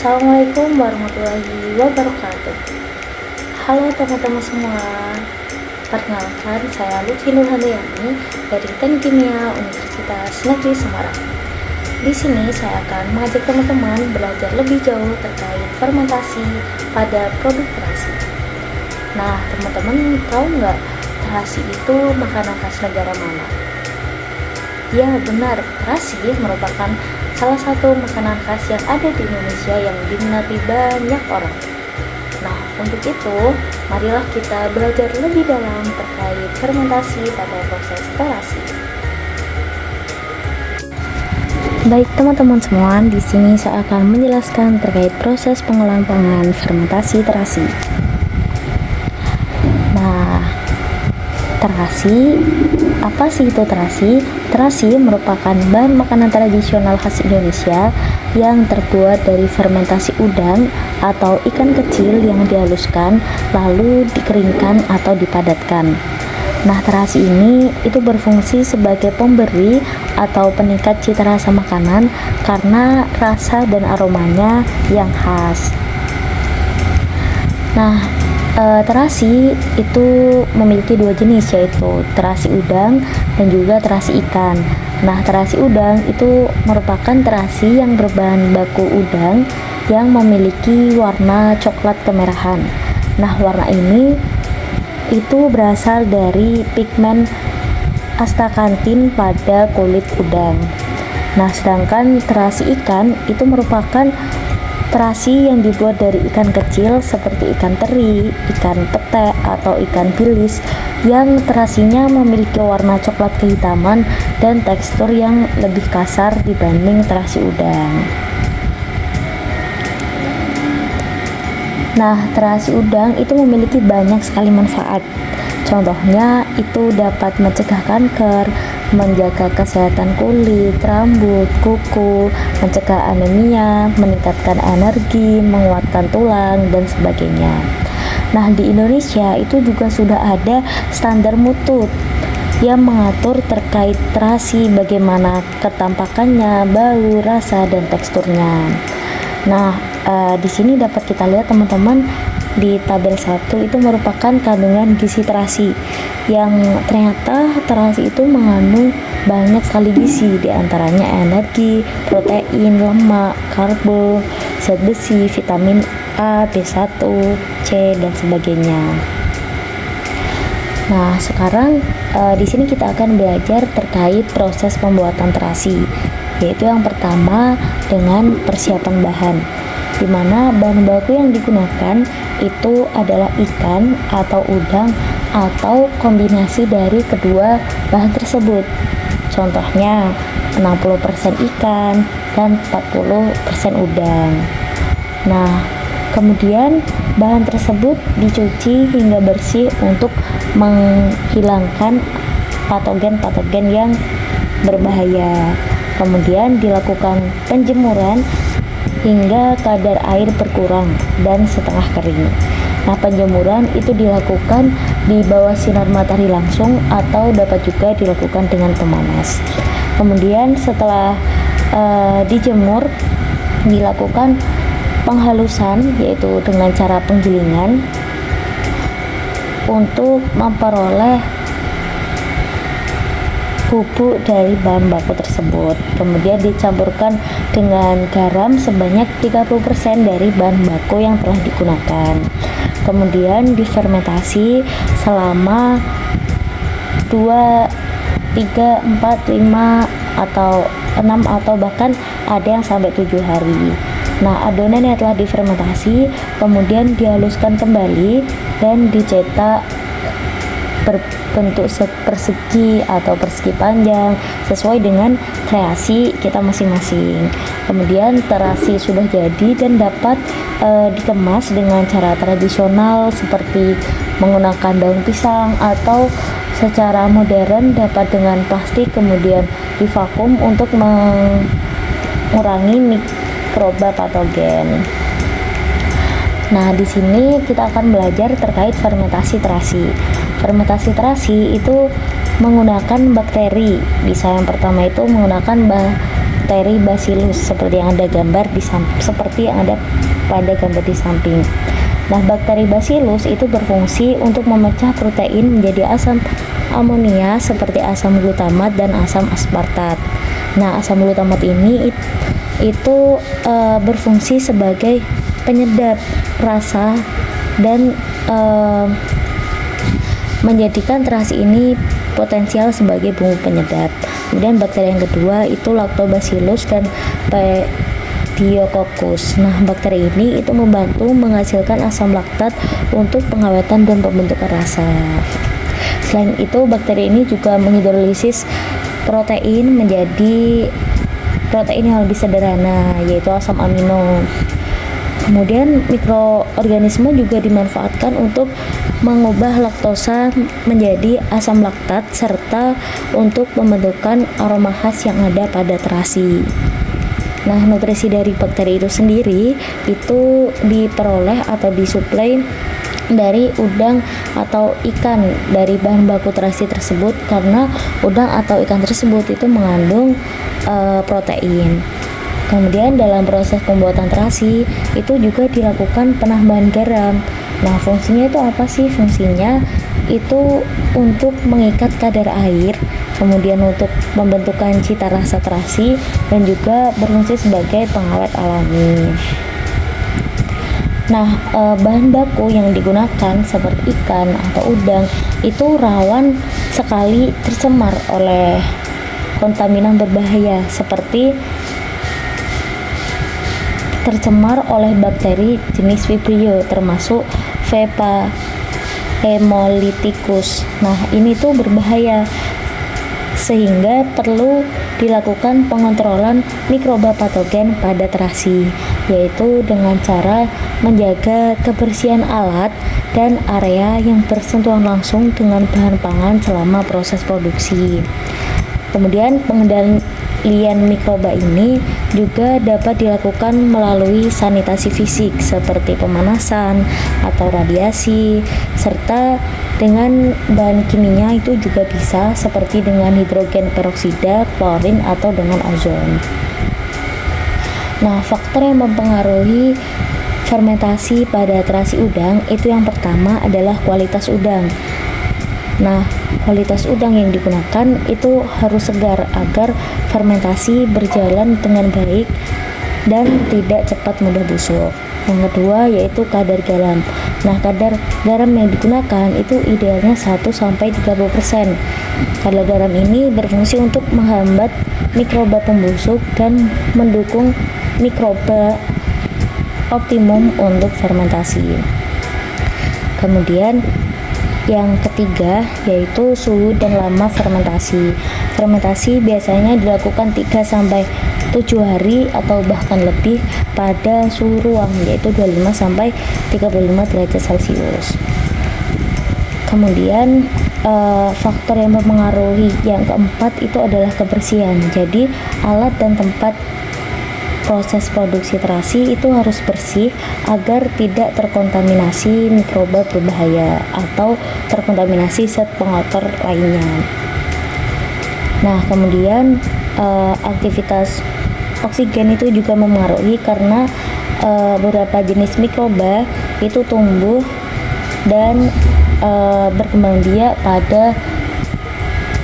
Assalamualaikum warahmatullahi wabarakatuh. Halo teman-teman semua. Perkenalkan, saya Lutfi Nurhandayani dari Teknik Kimia Universitas Negeri Semarang. Di sini saya akan mengajak teman-teman belajar lebih jauh terkait fermentasi pada produk terasi. Nah, teman-teman tahu nggak terasi itu makanan khas negara mana? Ya benar, terasi merupakan salah satu makanan khas yang ada di Indonesia yang diminati banyak orang. Nah, untuk itu, marilah kita belajar lebih dalam terkait fermentasi pada proses terasi. Baik teman-teman semua, di sini saya akan menjelaskan terkait proses pengolahan pangan fermentasi terasi. Nah, terasi, apa sih itu terasi? Terasi merupakan bahan makanan tradisional khas Indonesia yang terbuat dari fermentasi udang atau ikan kecil yang dihaluskan lalu dikeringkan atau dipadatkan. Nah, terasi ini itu berfungsi sebagai pemberi atau peningkat cita rasa makanan karena rasa dan aromanya yang khas. Nah, terasi itu memiliki dua jenis, yaitu terasi udang dan juga terasi ikan. Nah, terasi udang itu merupakan terasi yang berbahan baku udang yang memiliki warna coklat kemerahan. Nah, warna ini itu berasal dari pigmen astakantin pada kulit udang. Nah, sedangkan terasi ikan itu merupakan terasi yang dibuat dari ikan kecil seperti ikan teri, ikan pete, atau ikan bilis yang terasinya memiliki warna coklat kehitaman dan tekstur yang lebih kasar dibanding terasi udang. Nah, terasi udang itu memiliki banyak sekali manfaat. Contohnya itu dapat mencegah kanker, menjaga kesehatan kulit, rambut, kuku, mencegah anemia, meningkatkan energi, menguatkan tulang, dan sebagainya. Nah, di Indonesia itu juga sudah ada standar mutu yang mengatur terkait terasi, bagaimana ketampakannya, bau, rasa, dan teksturnya. Nah, di sini dapat kita lihat teman-teman, di tabel 1 itu merupakan kandungan gizi terasi yang ternyata terasi itu mengandung banyak sekali gizi, diantaranya energi, protein, lemak, karbo, zat besi, vitamin A, B1, C, dan sebagainya. Nah, sekarang di sini kita akan belajar terkait proses pembuatan terasi, yaitu yang pertama dengan persiapan bahan, di mana bahan baku yang digunakan itu adalah ikan atau udang atau kombinasi dari kedua bahan tersebut. Contohnya 60% ikan dan 40% udang. Nah, kemudian bahan tersebut dicuci hingga bersih untuk menghilangkan patogen-patogen yang berbahaya. Kemudian dilakukan penjemuran hingga kadar air berkurang dan setengah kering. Nah, penjemuran itu dilakukan di bawah sinar matahari langsung atau dapat juga dilakukan dengan pemanas. Kemudian setelah dijemur, dilakukan penghalusan, yaitu dengan cara penggilingan untuk memperoleh bubuk dari bahan baku tersebut. Kemudian dicampurkan dengan garam sebanyak 30% dari bahan baku yang telah digunakan. Kemudian difermentasi selama 2, 3, 4, 5 atau 6 atau bahkan ada yang sampai 7 hari. Nah, adonan yang telah difermentasi kemudian dihaluskan kembali dan dicetak berbentuk persegi atau persegi panjang sesuai dengan kreasi kita masing-masing. Kemudian terasi sudah jadi dan dapat dikemas dengan cara tradisional seperti menggunakan daun pisang atau secara modern dapat dengan plastik kemudian divakum untuk mengurangi mikroba patogen. Nah, di sini kita akan belajar terkait fermentasi terasi. Fermentasi terasi itu menggunakan bakteri. Bisa yang pertama itu menggunakan bakteri Bacillus seperti yang ada pada gambar di samping. Nah, bakteri Bacillus itu berfungsi untuk memecah protein menjadi asam amonia seperti asam glutamat dan asam aspartat. Nah, asam glutamat ini itu berfungsi sebagai penyedap rasa dan menjadikan terasi ini potensial sebagai bumbu penyedap. Kemudian bakteri yang kedua itu Lactobacillus dan Pediococcus. Nah, bakteri ini itu membantu menghasilkan asam laktat untuk pengawetan dan pembentukan rasa. Selain itu, bakteri ini juga menghidrolisis protein menjadi protein yang lebih sederhana, yaitu asam amino. Kemudian mikroorganisme juga dimanfaatkan untuk mengubah laktosa menjadi asam laktat serta untuk pembentukan aroma khas yang ada pada terasi. Nah, nutrisi dari bakteri itu sendiri itu diperoleh atau disuplai dari udang atau ikan dari bahan baku terasi tersebut, karena udang atau ikan tersebut itu mengandung protein. Kemudian dalam proses pembuatan terasi itu juga dilakukan penambahan garam. Nah, fungsinya itu apa sih? Fungsinya itu untuk mengikat kadar air, kemudian untuk pembentukan cita rasa terasi, dan juga berfungsi sebagai pengawet alami. Nah, bahan baku yang digunakan seperti ikan atau udang itu rawan sekali tercemar oleh kontaminan berbahaya seperti tercemar oleh bakteri jenis Vibrio termasuk Vepa hemolyticus. Nah, ini tuh berbahaya sehingga perlu dilakukan pengontrolan mikroba patogen pada terasi, yaitu dengan cara menjaga kebersihan alat dan area yang bersentuhan langsung dengan bahan pangan selama proses produksi. Kemudian pengendalian mikroba ini juga dapat dilakukan melalui sanitasi fisik seperti pemanasan atau radiasi, serta dengan bahan kimia itu juga bisa seperti dengan hidrogen peroksida, klorin, atau dengan ozon. Nah, faktor yang mempengaruhi fermentasi pada terasi udang itu yang pertama adalah kualitas udang. Nah, kualitas udang yang digunakan itu harus segar agar fermentasi berjalan dengan baik dan tidak cepat mudah busuk. Yang kedua yaitu kadar garam. Nah, kadar garam yang digunakan itu idealnya 1-30%. Kadar garam ini berfungsi untuk menghambat mikroba pembusuk dan mendukung mikroba optimum untuk fermentasi. Kemudian yang ketiga yaitu suhu dan lama fermentasi. Fermentasi biasanya dilakukan 3-7 hari atau bahkan lebih pada suhu ruang yaitu 25-35 derajat Celcius. Kemudian faktor yang mempengaruhi yang keempat itu adalah kebersihan. Jadi alat dan tempat proses produksi terasi itu harus bersih agar tidak terkontaminasi mikroba berbahaya atau terkontaminasi zat pengotor lainnya. Nah, kemudian aktivitas oksigen itu juga mempengaruhi karena beberapa jenis mikroba itu tumbuh dan berkembang biak pada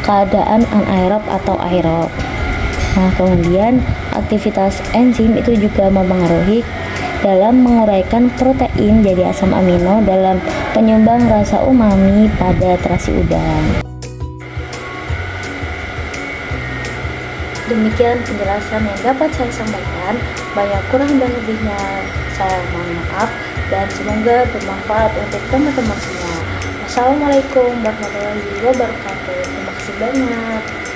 keadaan anaerob atau aerob. Nah, kemudian aktivitas enzim itu juga mempengaruhi dalam menguraikan protein jadi asam amino dalam penyumbang rasa umami pada terasi udang. Demikian penjelasan yang dapat saya sampaikan. Banyak kurang dan lebihnya saya mohon maaf, dan semoga bermanfaat untuk teman-teman semua. Wassalamualaikum warahmatullahi wabarakatuh. Terima kasih banyak.